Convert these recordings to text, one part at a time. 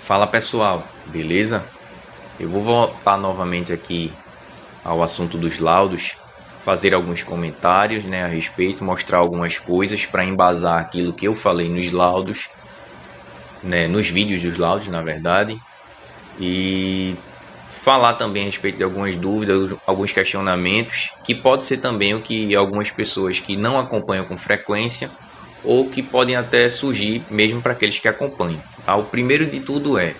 Fala pessoal, beleza? Eu vou voltar novamente aqui ao assunto dos laudos, fazer alguns comentários, a respeito, mostrar algumas coisas para embasar aquilo que eu falei nos laudos, nos vídeos dos laudos, na verdade, e falar também a respeito de algumas dúvidas, alguns questionamentos, que pode ser também o que algumas pessoas que não acompanham com frequência ou que podem até surgir mesmo para aqueles que acompanham. Tá? O primeiro de tudo é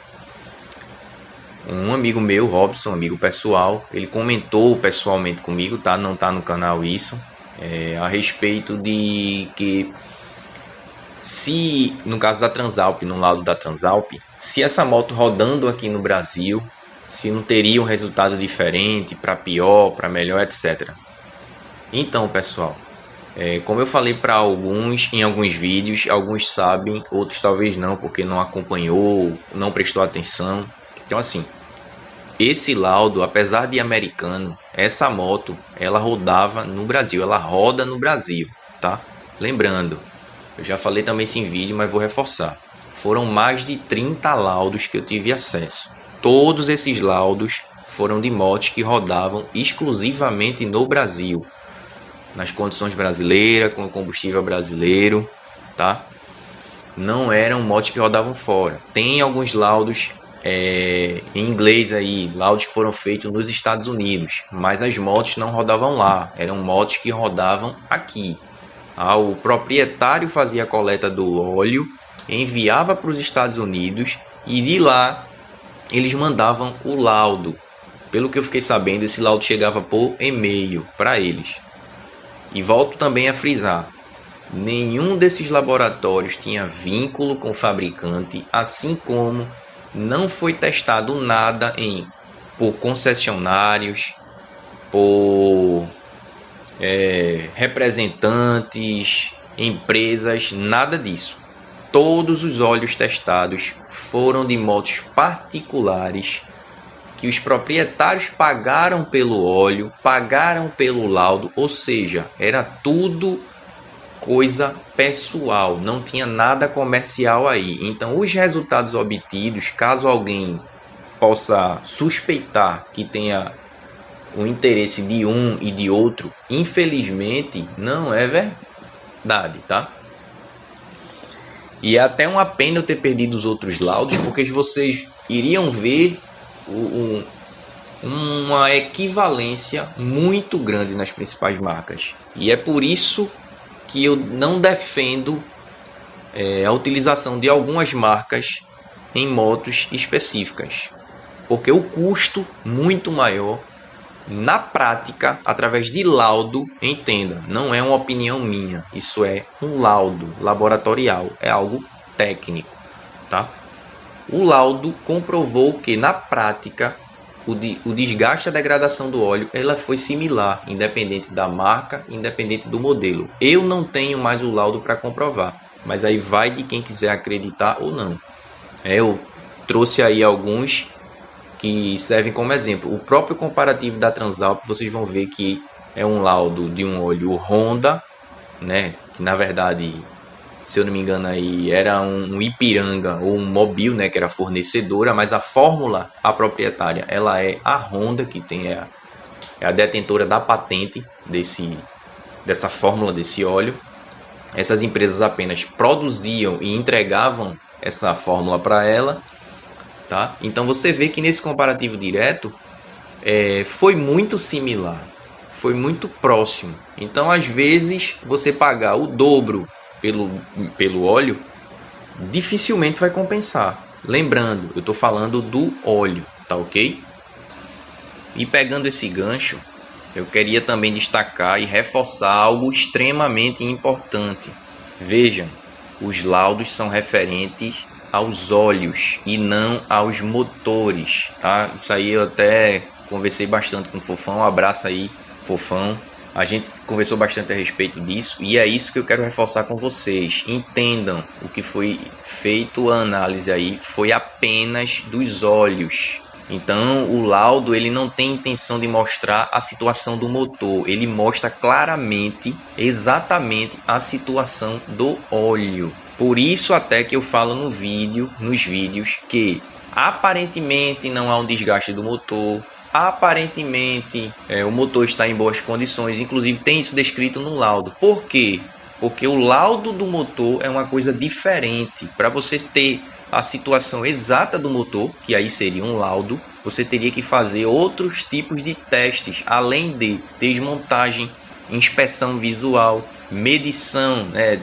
um amigo meu, Robson, amigo pessoal, ele comentou pessoalmente comigo, tá? Não tá no canal isso, a respeito de que se, no caso da Transalp, no laudo da Transalp, se essa moto rodando aqui no Brasil, se não teria um resultado diferente, para pior, para melhor, etc. Então, pessoal, como eu falei para alguns em alguns vídeos, alguns sabem, outros talvez não, porque não acompanhou, não prestou atenção. Então, assim, esse laudo, apesar de americano, essa moto, ela rodava no Brasil, ela roda no Brasil, tá? Lembrando, eu já falei também isso em vídeo, mas vou reforçar. Foram mais de 30 laudos que eu tive acesso. Todos esses laudos foram de motos que rodavam exclusivamente no Brasil, nas condições brasileiras, com o combustível brasileiro, tá? Não eram motos que rodavam fora. Tem alguns laudos em inglês aí, laudos que foram feitos nos Estados Unidos, mas as motos não rodavam lá, eram motos que rodavam aqui. O proprietário fazia a coleta do óleo, enviava para os Estados Unidos e de lá eles mandavam o laudo. Pelo que eu fiquei sabendo, esse laudo chegava por e-mail para eles. E volto também a frisar, nenhum desses laboratórios tinha vínculo com o fabricante, assim como não foi testado nada por concessionários, por representantes, empresas, nada disso. Todos os óleos testados foram de motos particulares que os proprietários pagaram pelo óleo, pagaram pelo laudo, ou seja, era tudo coisa pessoal, não tinha nada comercial aí. Então, os resultados obtidos, caso alguém possa suspeitar que tenha o interesse de um e de outro, infelizmente não é verdade, tá? E é até uma pena eu ter perdido os outros laudos, porque vocês iriam ver uma equivalência muito grande nas principais marcas. E é por isso que eu não defendo a utilização de algumas marcas em motos específicas, porque o custo muito maior na prática, através de laudo, entenda, não é uma opinião minha, isso é um laudo laboratorial, é algo técnico, tá? O laudo comprovou que na prática o desgaste e a degradação do óleo ela foi similar, independente da marca, independente do modelo. Eu não tenho mais o laudo para comprovar, mas aí vai de quem quiser acreditar ou não. Eu trouxe aí alguns que servem como exemplo. O próprio comparativo da Transalp, vocês vão ver que é um laudo de um óleo Honda, que na verdade, se eu não me engano aí, era um Ipiranga ou um Mobil, que era fornecedora, mas a fórmula, a proprietária, ela é a Honda, que tem é a detentora da patente dessa fórmula, desse óleo. Essas empresas apenas produziam e entregavam essa fórmula para ela. Tá? Então você vê que nesse comparativo direto foi muito similar, foi muito próximo. Então às vezes você pagar o dobro pelo óleo dificilmente vai compensar. Lembrando, eu estou falando do óleo, tá ok? E pegando esse gancho, eu queria também destacar e reforçar algo extremamente importante. Vejam, os laudos são referentes aos óleos e não aos motores, tá? Isso aí eu até conversei bastante com o Fofão, um abraço aí, Fofão. A gente conversou bastante a respeito disso e é isso que eu quero reforçar com vocês. Entendam, o que foi feito a análise aí foi apenas dos óleos. Então o laudo ele não tem intenção de mostrar a situação do motor, ele mostra claramente, exatamente a situação do óleo. Por isso até que eu falo nos vídeos que Aparentemente não há um desgaste do motor. Aparentemente o motor está em boas condições. Inclusive tem isso descrito no laudo. Por quê? Porque o laudo do motor é uma coisa diferente. Para você ter a situação exata do motor, que aí seria um laudo, você teria que fazer outros tipos de testes, além de desmontagem, inspeção visual, medição, né,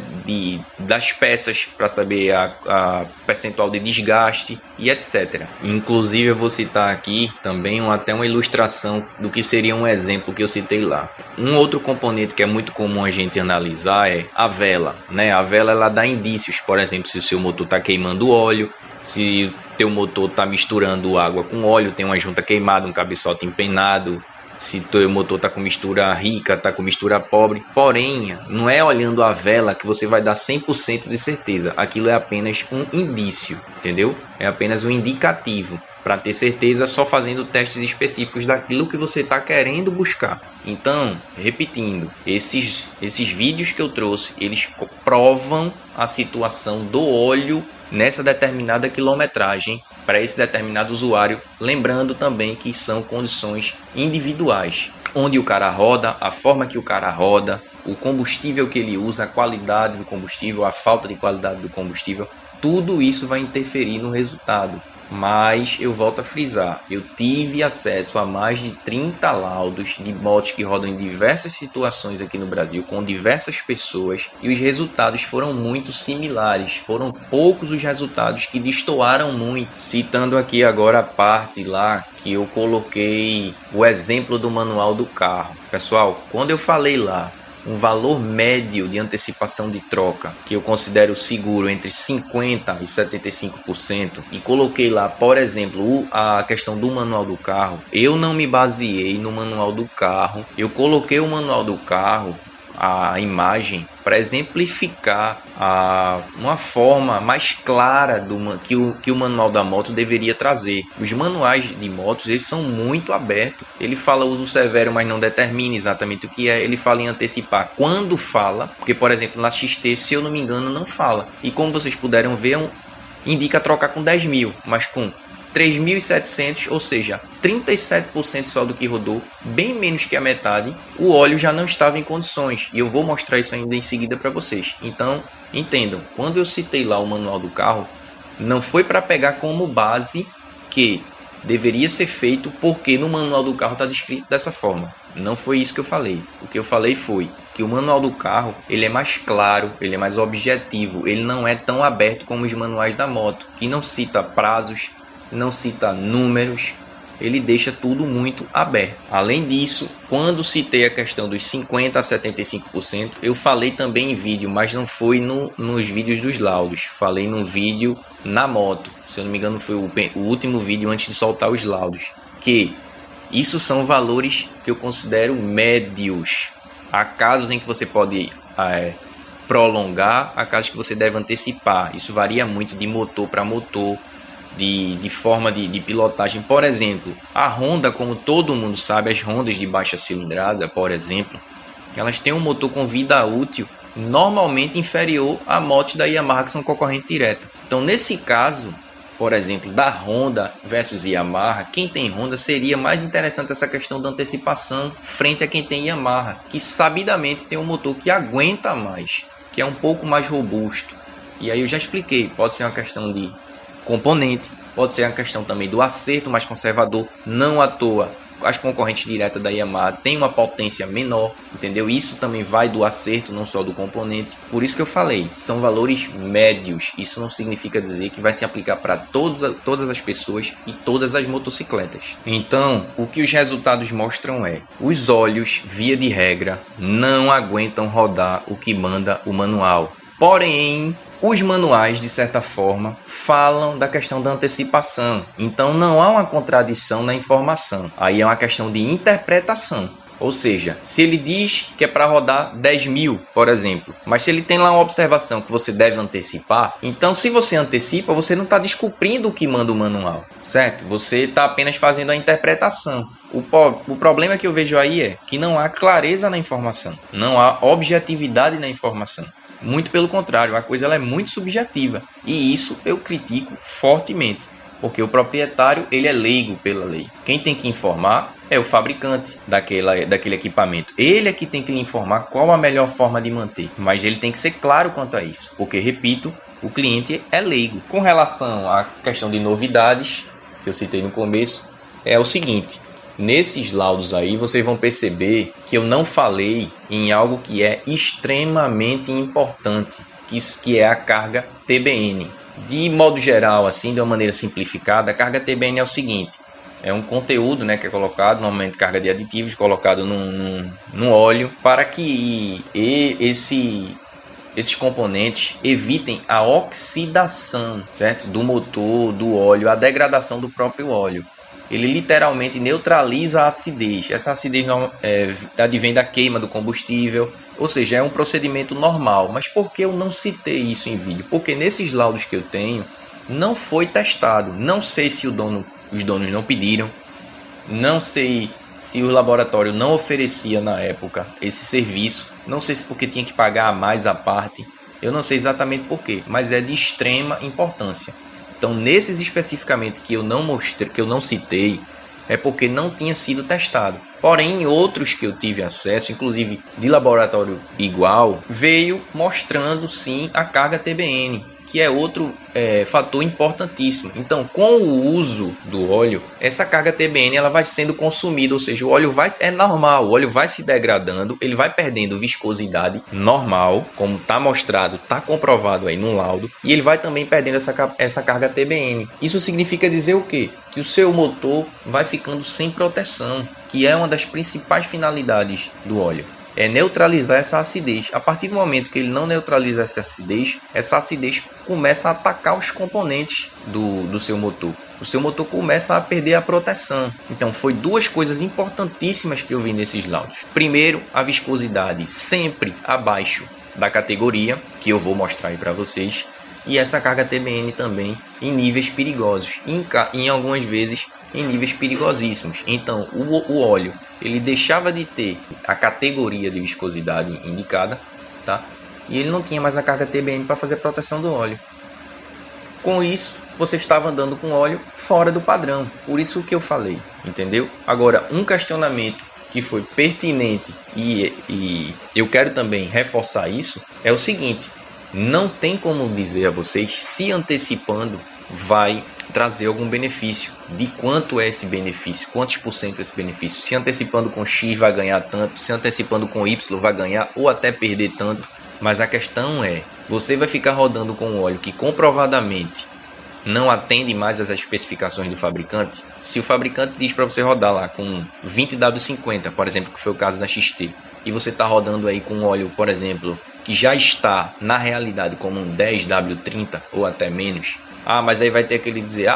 das peças para saber a percentual de desgaste e etc. Inclusive eu vou citar aqui também até uma ilustração do que seria um exemplo que eu citei lá. Um outro componente que é muito comum a gente analisar é a vela, né? A vela ela dá indícios, por exemplo, se o seu motor está queimando óleo, se teu motor está misturando água com óleo, tem uma junta queimada, um cabeçote empenado, se teu motor está com mistura rica, está com mistura pobre. Porém, não é olhando a vela que você vai dar 100% de certeza. Aquilo é apenas um indício, entendeu? É apenas um indicativo. Para ter certeza, só fazendo testes específicos daquilo que você está querendo buscar. Então, repetindo, esses vídeos que eu trouxe, eles provam a situação do óleo nessa determinada quilometragem para esse determinado usuário, lembrando também que são condições individuais, onde o cara roda, a forma que o cara roda, o combustível que ele usa, a qualidade do combustível, a falta de qualidade do combustível, tudo isso vai interferir no resultado. Mas eu volto a frisar, eu tive acesso a mais de 30 laudos de motos que rodam em diversas situações aqui no Brasil, com diversas pessoas, e os resultados foram muito similares. Foram poucos os resultados que destoaram muito. Citando aqui agora a parte lá que eu coloquei o exemplo do manual do carro. Pessoal, quando eu falei lá um valor médio de antecipação de troca, que eu considero seguro entre 50% e 75%, e coloquei lá, por exemplo, a questão do manual do carro, eu não me baseei no manual do carro, eu coloquei o manual do carro, a imagem, para exemplificar uma forma mais clara que o manual da moto deveria trazer. Os manuais de motos, eles são muito abertos. Ele fala uso severo, mas não determina exatamente o que é. Ele fala em antecipar quando fala, porque, por exemplo, na XT, se eu não me engano, não fala. E como vocês puderam ver, indica trocar com 10 mil, mas com 3.700, ou seja, 37% só do que rodou, bem menos que a metade, o óleo já não estava em condições. E eu vou mostrar isso ainda em seguida para vocês. Então, entendam, quando eu citei lá o manual do carro, não foi para pegar como base que deveria ser feito porque no manual do carro está descrito dessa forma. Não foi isso que eu falei. O que eu falei foi que o manual do carro ele é mais claro, ele é mais objetivo, ele não é tão aberto como os manuais da moto, que não cita prazos, não cita números, ele deixa tudo muito aberto. Além disso, quando citei a questão dos 50% a 75%, eu falei também em vídeo, mas não foi nos vídeos dos laudos. Falei no vídeo na moto, se eu não me engano foi o último vídeo antes de soltar os laudos, que isso são valores que eu considero médios. Há casos em que você pode prolongar, há casos que você deve antecipar. Isso varia muito de motor para motor, de forma de pilotagem. Por exemplo, a Honda, como todo mundo sabe, as Hondas de baixa cilindrada, por exemplo, elas têm um motor com vida útil normalmente inferior a motos da Yamaha, que são concorrente direta. Então, nesse caso, por exemplo, da Honda versus Yamaha, quem tem Honda seria mais interessante essa questão da antecipação frente a quem tem Yamaha, que sabidamente tem um motor que aguenta mais, que é um pouco mais robusto. E aí eu já expliquei, pode ser uma questão de componente, pode ser a questão também do acerto mais conservador. Não à toa as concorrentes diretas da Yamaha têm uma potência menor, entendeu? Isso também vai do acerto, não só do componente. Por isso que eu falei, são valores médios. Isso não significa dizer que vai se aplicar para todas as pessoas e todas as motocicletas. Então, o que os resultados mostram é: os óleos, via de regra, não aguentam rodar o que manda o manual. Porém, os manuais, de certa forma, falam da questão da antecipação. Então, não há uma contradição na informação. Aí é uma questão de interpretação. Ou seja, se ele diz que é para rodar 10 mil, por exemplo, mas se ele tem lá uma observação que você deve antecipar, então se você antecipa, você não está descumprindo o que manda o manual, certo? Você está apenas fazendo a interpretação. O problema que eu vejo aí é que não há clareza na informação, não há objetividade na informação. Muito pelo contrário, a coisa ela é muito subjetiva. E isso eu critico fortemente. Porque o proprietário, ele é leigo pela lei. Quem tem que informar é o fabricante daquele equipamento. Ele é que tem que lhe informar qual a melhor forma de manter. Mas ele tem que ser claro quanto a isso. Porque, repito, o cliente é leigo. Com relação à questão de novidades, que eu citei no começo, é o seguinte. Nesses laudos aí, vocês vão perceber que eu não falei em algo que é extremamente importante, que é a carga TBN. De modo geral, assim, de uma maneira simplificada, a carga TBN é o seguinte. É um conteúdo, né, que é colocado, normalmente carga de aditivos, colocado num óleo, para que esses componentes evitem a oxidação, certo? Do motor, do óleo, a degradação do próprio óleo. Ele literalmente neutraliza a acidez. Essa acidez advém da queima do combustível, ou seja, é um procedimento normal. Mas por que eu não citei isso em vídeo? Porque nesses laudos que eu tenho, não foi testado. Não sei se os donos não pediram, não sei se o laboratório não oferecia na época esse serviço, não sei se porque tinha que pagar a mais a parte, eu não sei exatamente porquê, mas é de extrema importância. Então, nesses especificamente que eu não mostrei, que eu não citei, é porque não tinha sido testado. Porém, em outros que eu tive acesso, inclusive de laboratório igual, veio mostrando sim a carga TBN, que é outro fator importantíssimo. Então, com o uso do óleo, essa carga TBN ela vai sendo consumida, ou seja, o óleo é normal, o óleo vai se degradando, ele vai perdendo viscosidade normal, como está mostrado, está comprovado aí no laudo, e ele vai também perdendo essa carga TBN. Isso significa dizer o quê? Que o seu motor vai ficando sem proteção, que é uma das principais finalidades do óleo. É neutralizar essa acidez. A partir do momento que ele não neutraliza essa acidez começa a atacar os componentes do seu motor. O seu motor começa a perder a proteção. Então, foi duas coisas importantíssimas que eu vi nesses laudos. Primeiro, a viscosidade sempre abaixo da categoria, que eu vou mostrar aí para vocês. E essa carga TBN também em níveis perigosos. Em algumas vezes, em níveis perigosíssimos. Então, o óleo ele deixava de ter a categoria de viscosidade indicada, tá? E ele não tinha mais a carga TBN para fazer proteção do óleo. Com isso, você estava andando com óleo fora do padrão. Por isso que eu falei, entendeu? Agora, um questionamento que foi pertinente e eu quero também reforçar isso é o seguinte: não tem como dizer a vocês se antecipando vai trazer algum benefício. De quanto é esse benefício? Quantos por cento é esse benefício? Se antecipando com X vai ganhar tanto, se antecipando com Y vai ganhar ou até perder tanto. Mas a questão é, você vai ficar rodando com um óleo que comprovadamente não atende mais às especificações do fabricante? Se o fabricante diz para você rodar lá com 20W50, por exemplo, que foi o caso da XT, e você está rodando aí com um óleo, por exemplo, que já está na realidade como um 10W30 ou até menos, mas aí vai ter aquele dizer,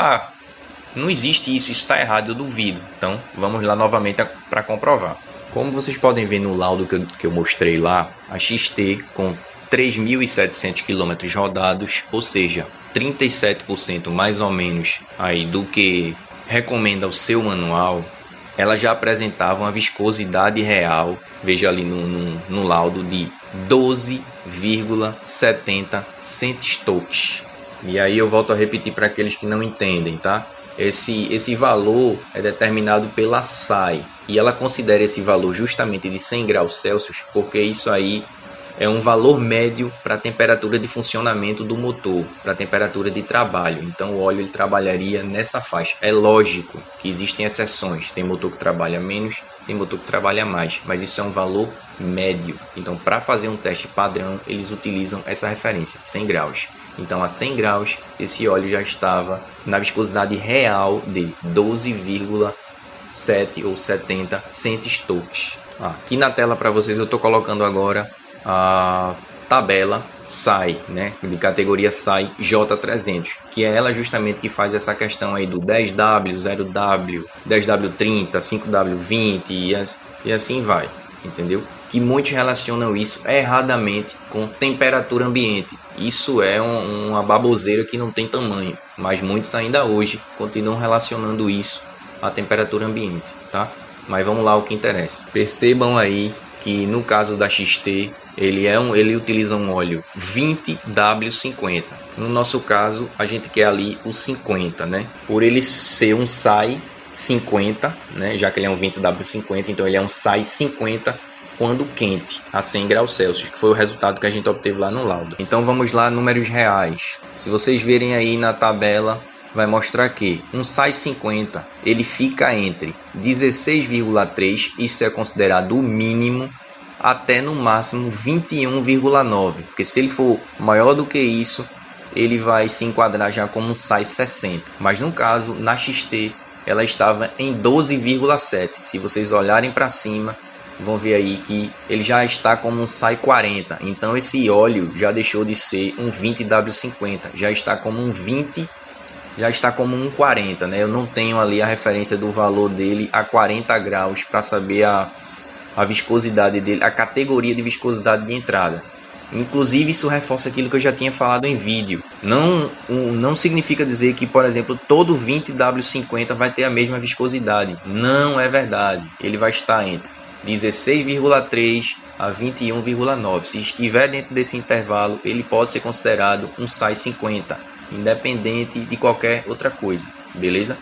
não existe isso está errado, eu duvido. Então, vamos lá novamente para comprovar. Como vocês podem ver no laudo que eu mostrei lá, a XT com 3.700 km rodados, ou seja, 37% mais ou menos aí do que recomenda o seu manual, ela já apresentava uma viscosidade real, veja ali no laudo, de 12,70 centistokes. E aí eu volto a repetir para aqueles que não entendem, tá? Esse valor é determinado pela SAE e ela considera esse valor justamente de 100 graus Celsius porque isso aí é um valor médio para a temperatura de funcionamento do motor, para a temperatura de trabalho. Então o óleo ele trabalharia nessa faixa. É lógico que existem exceções, tem motor que trabalha menos, tem motor que trabalha mais, mas isso é um valor médio. Então para fazer um teste padrão eles utilizam essa referência, 100 graus. Então a 100 graus esse óleo já estava na viscosidade real de 12,7 ou 70 centistokes. Aqui na tela para vocês eu estou colocando agora a tabela SAE, né, de categoria SAE J300, que é ela justamente que faz essa questão aí do 10W, 0W, 10W30, 5W20 e assim vai, entendeu? Que muitos relacionam isso erradamente com temperatura ambiente. Isso é uma baboseira que não tem tamanho, mas muitos ainda hoje continuam relacionando isso à temperatura ambiente, tá? Mas vamos lá ao que interessa. Percebam aí que no caso da XT ele utiliza um óleo 20W50, No nosso caso, a gente quer ali o 50, né? Por ele ser um SAI 50, né? Já que ele é um 20W50, então ele é um SAI 50 quando quente, a 100 graus Celsius, que foi o resultado que a gente obteve lá no laudo. Então vamos lá, números reais. Se vocês verem aí na tabela, vai mostrar que um SAI 50, ele fica entre 16,3, isso é considerado o mínimo, até no máximo 21,9, porque se ele for maior do que isso, ele vai se enquadrar já como um SAI 60. Mas no caso, na XT, ela estava em 12,7. Se vocês olharem para cima, vão ver aí que ele já está como um SAI 40. Então esse óleo já deixou de ser um 20W50, já está como um 20, já está como um 40, né? Eu não tenho ali a referência do valor dele a 40 graus para saber a viscosidade dele, a categoria de viscosidade de entrada. Inclusive isso reforça aquilo que eu já tinha falado em vídeo. Não significa dizer que, por exemplo, todo 20W50 vai ter a mesma viscosidade. Não é verdade. Ele vai estar entre 16,3 a 21,9. Se estiver dentro desse intervalo, ele pode ser considerado um SAI 50, independente de qualquer outra coisa, beleza?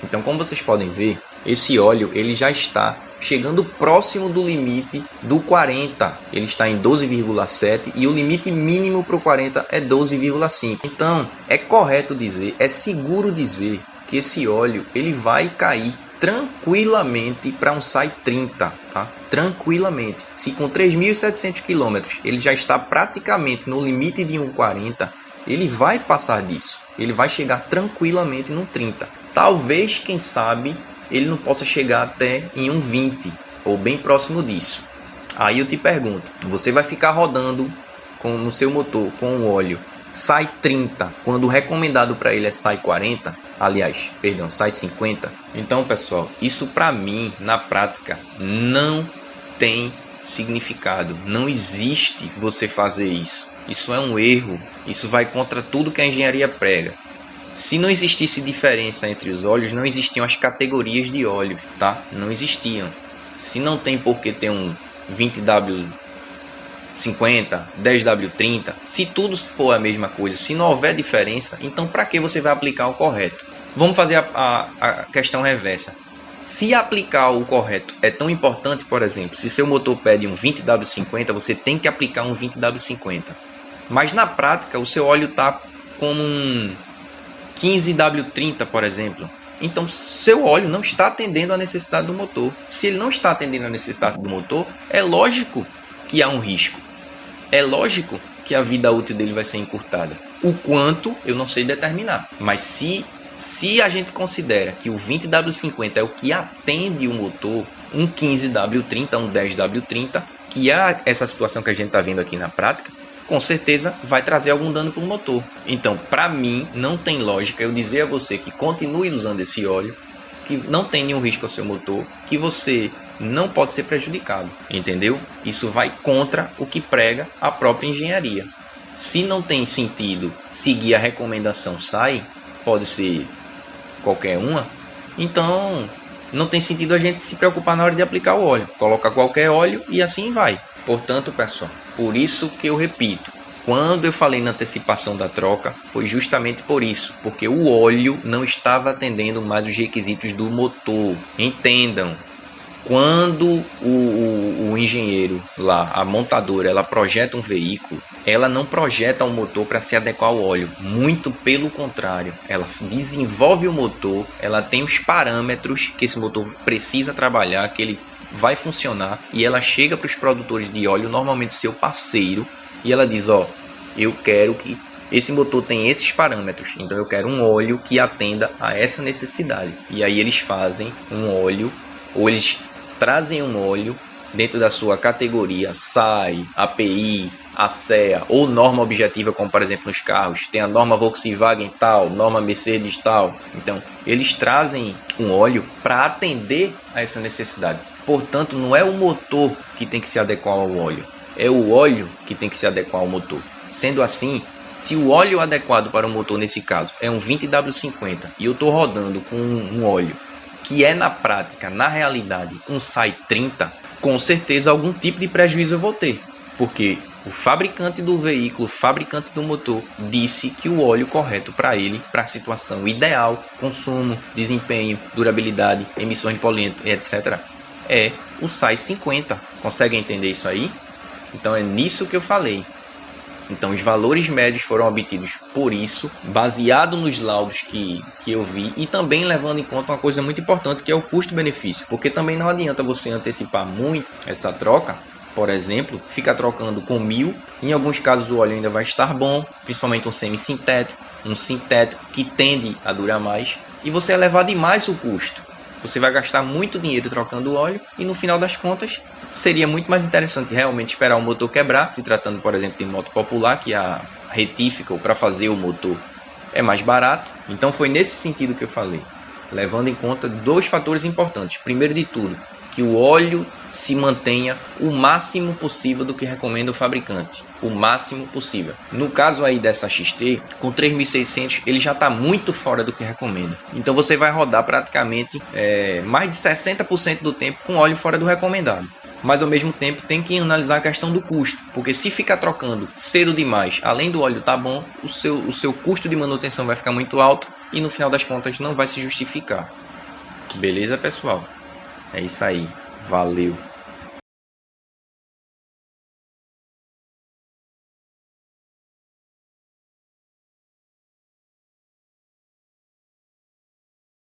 Então, como vocês podem ver, esse óleo ele já está chegando próximo do limite do 40. Ele está em 12,7 e o limite mínimo para o 40 é 12,5. Então, é correto dizer, é seguro dizer que esse óleo ele vai cair tranquilamente para um SAI 30, tá? Tranquilamente. Se com 3.700 km ele já está praticamente no limite de 1,40, ele vai passar disso. Ele vai chegar tranquilamente no 30. Talvez, quem sabe, ele não possa chegar até em um 20 ou bem próximo disso. Aí eu te pergunto, você vai ficar rodando no seu motor com o óleo SAI 30, quando o recomendado para ele é SAI 40? Aliás, perdão, SAI 50. Então, pessoal, isso para mim, na prática, não tem significado. Não existe você fazer isso. Isso é um erro. Isso vai contra tudo que a engenharia prega. Se não existisse diferença entre os óleos, não existiam as categorias de óleos, tá? Não existiam. Se não tem por que ter um 20W50, 10W30, se tudo for a mesma coisa, se não houver diferença, então para que você vai aplicar o correto? Vamos fazer a questão reversa. Se aplicar o correto é tão importante, por exemplo, se seu motor pede um 20W50, você tem que aplicar um 20W50. Mas na prática, o seu óleo está como um 15W30, por exemplo. Então, seu óleo não está atendendo à necessidade do motor. Se ele não está atendendo à necessidade do motor, é lógico que há um risco. É lógico que a vida útil dele vai ser encurtada. O quanto, eu não sei determinar. Mas se a gente considera que o 20W50 é o que atende o motor, um 15W30, um 10W30, que é essa situação que a gente está vendo aqui na prática, com certeza vai trazer algum dano para o motor. Então, para mim, não tem lógica eu dizer a você que continue usando esse óleo, que não tem nenhum risco ao seu motor, que você não pode ser prejudicado, entendeu? Isso vai contra o que prega a própria engenharia. Se não tem sentido seguir a recomendação SAI, pode ser qualquer uma, então não tem sentido a gente se preocupar na hora de aplicar o óleo. Coloca qualquer óleo e assim vai. Portanto, pessoal, por isso que eu repito, quando eu falei na antecipação da troca, foi justamente por isso, porque o óleo não estava atendendo mais os requisitos do motor. Entendam, quando o engenheiro lá, a montadora, ela projeta um veículo, ela não projeta o motor para se adequar ao óleo, muito pelo contrário, ela desenvolve o motor, ela tem os parâmetros que esse motor precisa trabalhar, que ele vai funcionar, e ela chega para os produtores de óleo, normalmente seu parceiro, e ela diz, ó, eu quero que esse motor tenha esses parâmetros, então eu quero um óleo que atenda a essa necessidade. E aí eles fazem um óleo, ou eles trazem um óleo dentro da sua categoria SAI, API, ASEA ou norma objetiva, como por exemplo nos carros, tem a norma Volkswagen tal, norma Mercedes tal. Então, eles trazem um óleo para atender a essa necessidade. Portanto, não é o motor que tem que se adequar ao óleo, é o óleo que tem que se adequar ao motor. Sendo assim, se o óleo adequado para o motor nesse caso é um 20W50 e eu estou rodando com um óleo que é na prática, na realidade, um SAI 30, com certeza algum tipo de prejuízo eu vou ter. porque o fabricante do veículo, o fabricante do motor, disse que o óleo correto para ele, para a situação ideal, consumo, desempenho, durabilidade, emissões de poluentes, etc., é o SAE 50. Consegue entender isso aí? Então é nisso que eu falei. Então os valores médios foram obtidos por isso, baseado nos laudos que eu vi, e também levando em conta uma coisa muito importante, que é o custo-benefício, porque também não adianta você antecipar muito essa troca. Por exemplo, fica trocando com 1.000, em alguns casos o óleo ainda vai estar bom, principalmente um semi-sintético, um sintético que tende a durar mais, e você elevar demais o custo. Você vai gastar muito dinheiro trocando óleo e no final das contas seria muito mais interessante realmente esperar o motor quebrar, se tratando, por exemplo, de moto popular, que a retífica ou para fazer o motor é mais barato. Então foi nesse sentido que eu falei, levando em conta dois fatores importantes. Primeiro de tudo, que o óleo se mantenha o máximo possível do que recomenda o fabricante, o máximo possível. No caso aí dessa XT, com 3.600 ele já está muito fora do que recomenda. Então você vai rodar praticamente mais de 60% do tempo com óleo fora do recomendado. Mas ao mesmo tempo tem que analisar a questão do custo, porque se ficar trocando cedo demais, além do óleo tá bom, o seu custo de manutenção vai ficar muito alto e no final das contas não vai se justificar. Beleza, pessoal? É isso aí. Valeu!